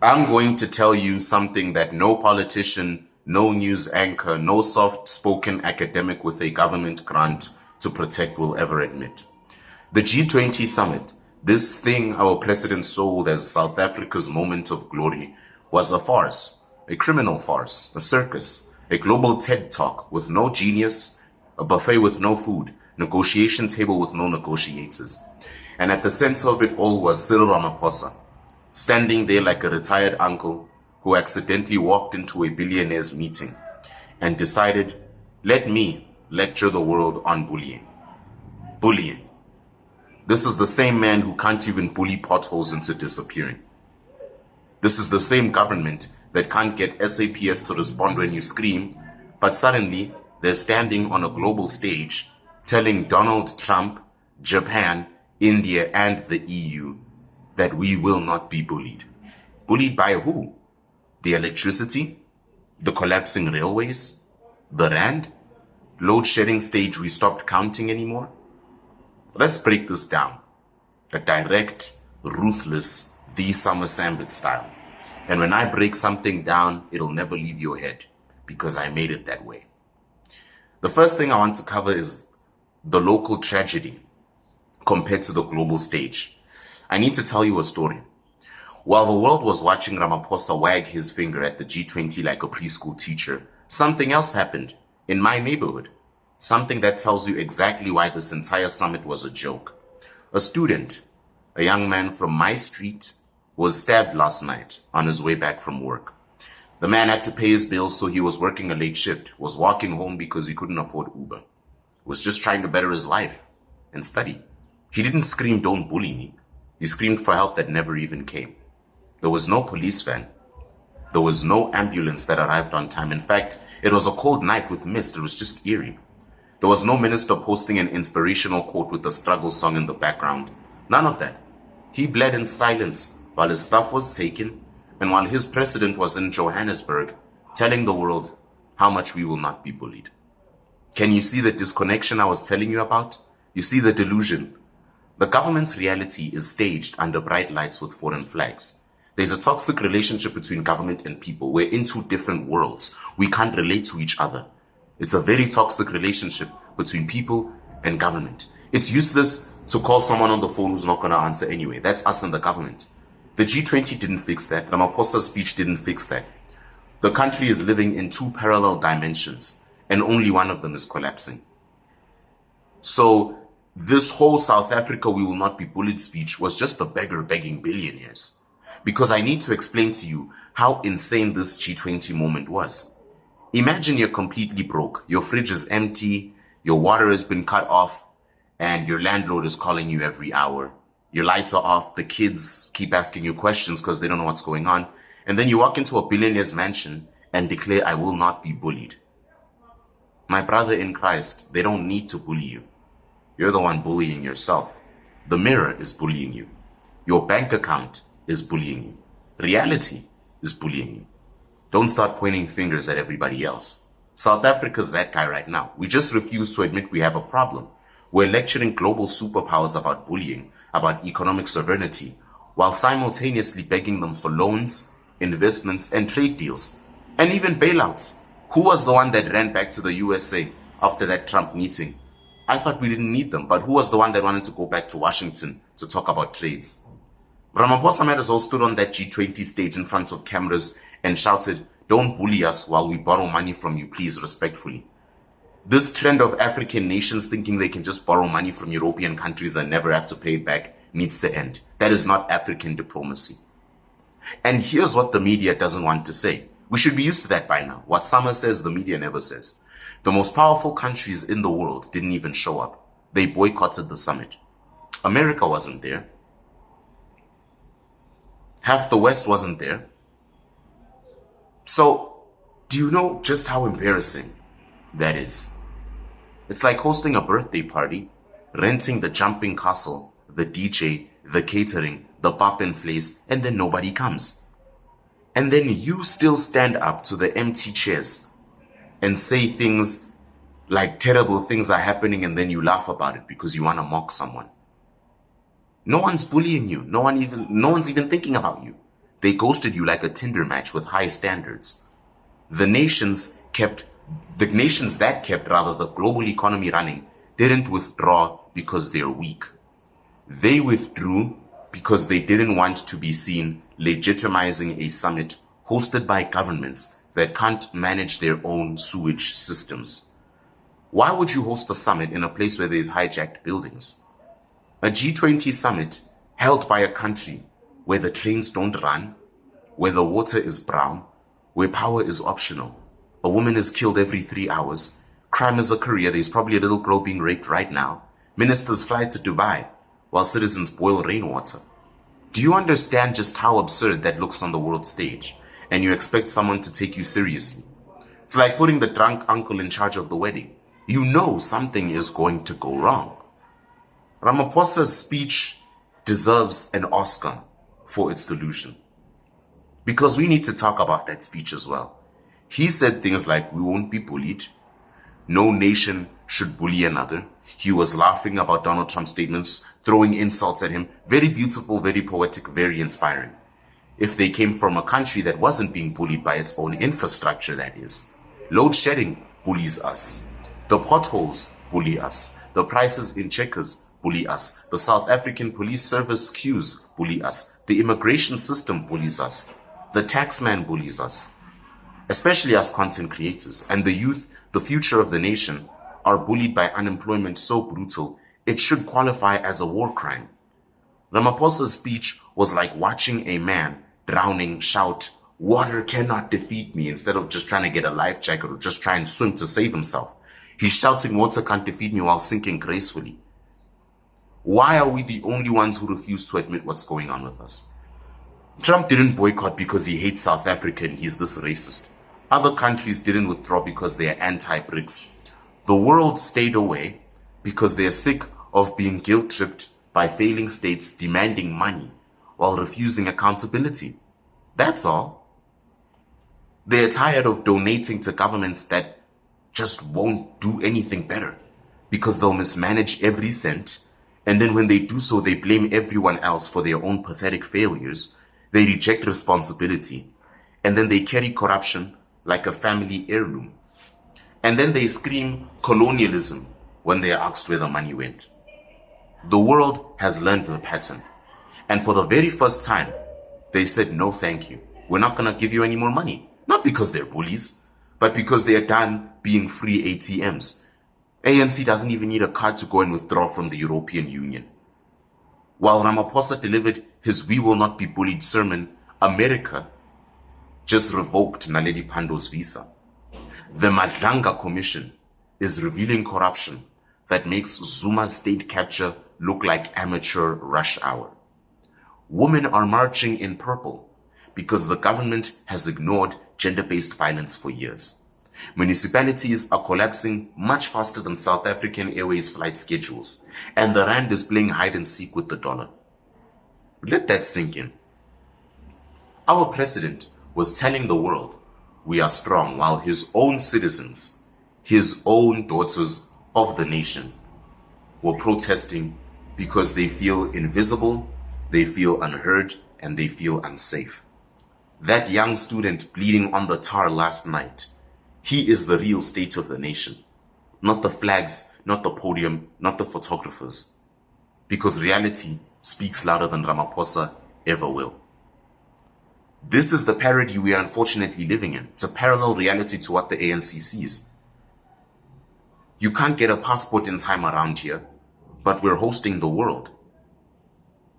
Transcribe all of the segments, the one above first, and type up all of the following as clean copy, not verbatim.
I'm going to tell you something that no politician, no news anchor, no soft-spoken academic with a government grant to protect will ever admit. The G20 summit, this thing our president sold as South Africa's moment of glory, was a farce, a criminal farce, a circus, a global TED talk with no genius, a buffet with no food, negotiation table with no negotiators. And at the center of it all was Cyril Ramaphosa, standing there like a retired uncle who accidentally walked into a billionaire's meeting and decided, let me lecture the world on bullying. Bullying. This is the same man who can't even bully potholes into disappearing. This is the same government that can't get SAPS to respond when you scream, but suddenly they're standing on a global stage telling Donald Trump, Japan, India, and the EU that we will not be bullied. Bullied by who? The electricity? The collapsing railways? The rand? Load shedding stage we stopped counting anymore? Let's break this down. A direct, ruthless, the Summer Sambit style. And when I break something down, it'll never leave your head because I made it that way. The first thing I want to cover is the local tragedy compared to the global stage. I need to tell you a story. While the world was watching Ramaphosa wag his finger at the G20 like a preschool teacher, something else happened in my neighborhood. Something that tells you exactly why this entire summit was a joke. A student, a young man from my street, was stabbed last night on his way back from work. The man had to pay his bills, so he was working a late shift, was walking home because he couldn't afford Uber, was just trying to better his life and study. He didn't scream, "Don't bully me." He screamed for help that never even came. There was no police van. There was no ambulance that arrived on time. In fact, it was a cold night with mist. It was just eerie. There was no minister posting an inspirational quote with a struggle song in the background. None of that. He bled in silence while his stuff was taken and while his president was in Johannesburg telling the world how much we will not be bullied. Can you see the disconnection I was telling you about? You see the delusion. The government's reality is staged under bright lights with foreign flags. There's a toxic relationship between government and people. We're in two different worlds. We can't relate to each other. It's a very toxic relationship between people and government. It's useless to call someone on the phone who's not going to answer anyway. That's us and the government. The G20 didn't fix that. Ramaphosa's speech didn't fix that. The country is living in two parallel dimensions, and only one of them is collapsing. So this whole South Africa we will not be bullied speech was just a beggar begging billionaires. Because I need to explain to you how insane this G20 moment was. Imagine you're completely broke. Your fridge is empty, your water has been cut off, and your landlord is calling you every hour. Your lights are off, the kids keep asking you questions because they don't know what's going on. And then you walk into a billionaire's mansion and declare, "I will not be bullied." My brother in Christ, they don't need to bully you. You're the one bullying yourself. The mirror is bullying you. Your bank account is bullying you. Reality is bullying you. Don't start pointing fingers at everybody else. South Africa's that guy right now. We just refuse to admit we have a problem. We're lecturing global superpowers about bullying, about economic sovereignty, while simultaneously begging them for loans, investments, and trade deals, and even bailouts. Who was the one that ran back to the USA after that Trump meeting? I thought we didn't need them, but who was the one that wanted to go back to Washington to talk about trades? Ramaphosa might as well stood on that G20 stage in front of cameras and shouted, "Don't bully us while we borrow money from you, please, respectfully." This trend of African nations thinking they can just borrow money from European countries and never have to pay it back needs to end. That is not African diplomacy. And here's what the media doesn't want to say. We should be used to that by now. What Summer says, the media never says. The most powerful countries in the world didn't even show up. They boycotted the summit. America wasn't there. Half the West wasn't there. So, do you know just how embarrassing that is? It's like hosting a birthday party, renting the jumping castle, the DJ, the catering, the poppin' place, and then nobody comes. And then you still stand up to the empty chairs and say things like terrible things are happening, and then you laugh about it because you want to mock someone. No one's bullying you. No one's even thinking about you. They ghosted you like a Tinder match with high standards. The nations that kept the global economy running didn't withdraw because they're weak. They withdrew because they didn't want to be seen legitimizing a summit hosted by governments that can't manage their own sewage systems. Why would you host a summit in a place where there's hijacked buildings? A G20 summit held by a country where the trains don't run, where the water is brown, where power is optional, a woman is killed every 3 hours, crime is a career, there's probably a little girl being raped right now, ministers fly to Dubai while citizens boil rainwater. Do you understand just how absurd that looks on the world stage, and you expect someone to take you seriously? It's like putting the drunk uncle in charge of the wedding. You know something is going to go wrong. Ramaphosa's speech deserves an Oscar for its delusion. Because we need to talk about that speech as well. He said things like, we won't be bullied. No nation should bully another. He was laughing about Donald Trump's statements, throwing insults at him. Very beautiful, very poetic, very inspiring. If they came from a country that wasn't being bullied by its own infrastructure, that is. Load shedding bullies us. The potholes bully us. The prices in Checkers bully us. The South African police service queues bully us. The immigration system bullies us. The taxman bullies us. Especially as content creators. And the youth, the future of the nation, are bullied by unemployment so brutal, it should qualify as a war crime. Ramaphosa's speech was like watching a man drowning shout, "Water cannot defeat me," instead of just trying to get a life jacket or just try and swim to save himself. He's shouting, "Water can't defeat me," while sinking gracefully. Why are we the only ones who refuse to admit what's going on with us? Trump didn't boycott because he hates South Africa and he's this racist. Other countries didn't withdraw because they are anti-BRICS. The world stayed away because they are sick of being guilt-tripped by failing states demanding money while refusing accountability. That's all. They're tired of donating to governments that just won't do anything better because they'll mismanage every cent, and then when they do so, they blame everyone else for their own pathetic failures. They reject responsibility, and then they carry corruption like a family heirloom. And then they scream colonialism when they are asked where the money went. The world has learned the pattern. And for the very first time, they said, no, thank you. We're not going to give you any more money. Not because they're bullies, but because they are done being free ATMs. ANC doesn't even need a card to go and withdraw from the European Union. While Ramaphosa delivered his "We will not be bullied" sermon, America just revoked Naledi Pando's visa. The Madlanga Commission is revealing corruption that makes Zuma's state capture look like amateur rush hour. Women are marching in purple because the government has ignored gender-based violence for years. Municipalities are collapsing much faster than South African Airways flight schedules, and the rand is playing hide and seek with the dollar. Let that sink in. Our president was telling the world we are strong, while his own citizens, his own daughters of the nation, were protesting because they feel invisible, they feel unheard, and they feel unsafe. That young student bleeding on the tar last night, he is the real state of the nation. Not the flags, not the podium, not the photographers. Because reality speaks louder than Ramaphosa ever will. This is the parody we are unfortunately living in. It's a parallel reality to what the ANC sees. You can't get a passport in time around here, but we're hosting the world.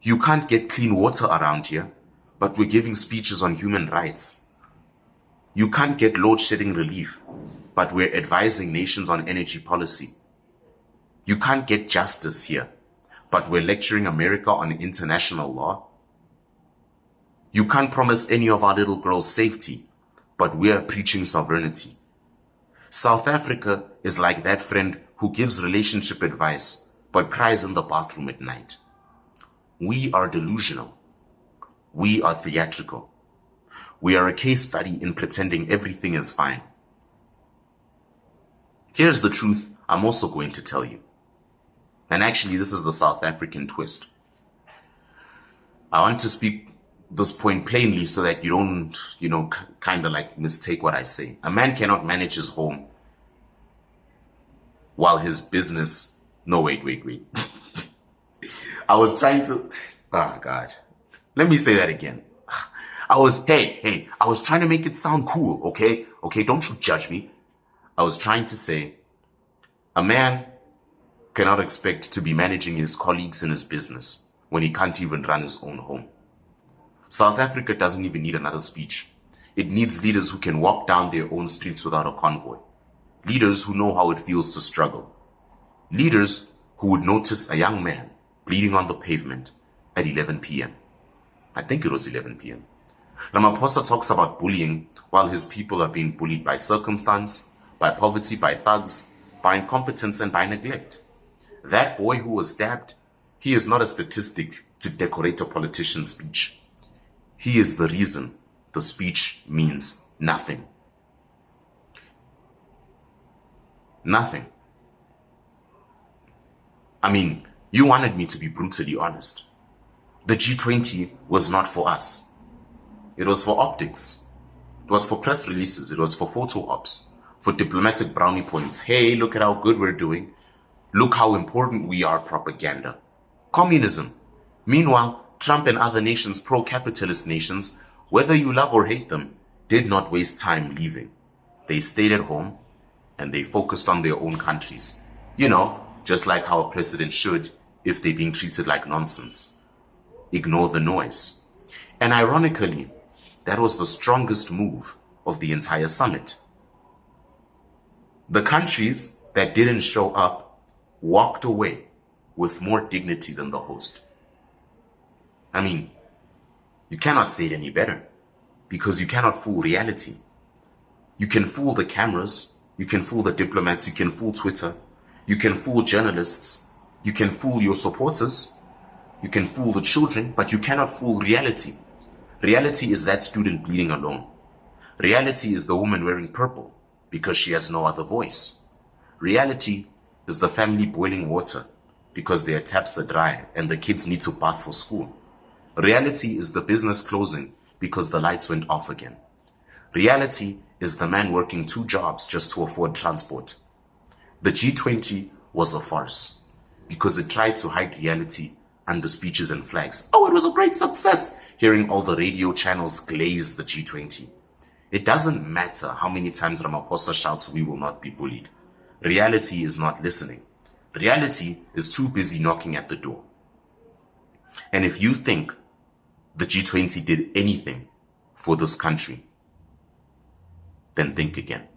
You can't get clean water around here, but we're giving speeches on human rights. You can't get load shedding relief, but we're advising nations on energy policy. You can't get justice here, but we're lecturing America on international law. You can't promise any of our little girls safety, but we're preaching sovereignty. South Africa is like that friend who gives relationship advice, but cries in the bathroom at night. We are delusional. We are theatrical. We are a case study in pretending everything is fine. Here's the truth I'm also going to tell you. And actually, this is the South African twist. I want to speak this point plainly so that you don't, kind of like mistake what I say. A man cannot manage his home while his business... No, wait. I was trying to... Oh, God. Let me say that again. I was trying to make it sound cool, okay? Okay, don't you judge me. I was trying to say a man cannot expect to be managing his colleagues in his business when he can't even run his own home. South Africa doesn't even need another speech. It needs leaders who can walk down their own streets without a convoy. Leaders who know how it feels to struggle. Leaders who would notice a young man bleeding on the pavement at 11 p.m. I think it was 11 p.m. Ramaphosa talks about bullying while his people are being bullied by circumstance, by poverty, by thugs, by incompetence, and by neglect. That boy who was stabbed, he is not a statistic to decorate a politician's speech. He is the reason the speech means nothing. Nothing. I mean, you wanted me to be brutally honest. The G20 was not for us. It was for optics. It was for press releases. It was for photo ops, for diplomatic brownie points. Hey, look at how good we're doing. Look how important we are, propaganda. Communism. Meanwhile, Trump and other nations, pro-capitalist nations, whether you love or hate them, did not waste time leaving. They stayed at home and they focused on their own countries. Just like how a president should if they're being treated like nonsense. Ignore the noise. And ironically, that was the strongest move of the entire summit. The countries that didn't show up walked away with more dignity than the host. I mean, you cannot say it any better because you cannot fool reality. You can fool the cameras, you can fool the diplomats, you can fool Twitter, you can fool journalists, you can fool your supporters, you can fool the children, but you cannot fool reality. Reality is that student bleeding alone. Reality is the woman wearing purple because she has no other voice. Reality is the family boiling water because their taps are dry and the kids need to bath for school. Reality is the business closing because the lights went off again. Reality is the man working 2 jobs just to afford transport. The G20 was a farce because it tried to hide reality under speeches and flags. Oh, it was a great success, hearing all the radio channels glaze the G20. It doesn't matter how many times Ramaphosa shouts, "We will not be bullied." Reality is not listening. Reality is too busy knocking at the door. And if you think the G20 did anything for this country, then think again.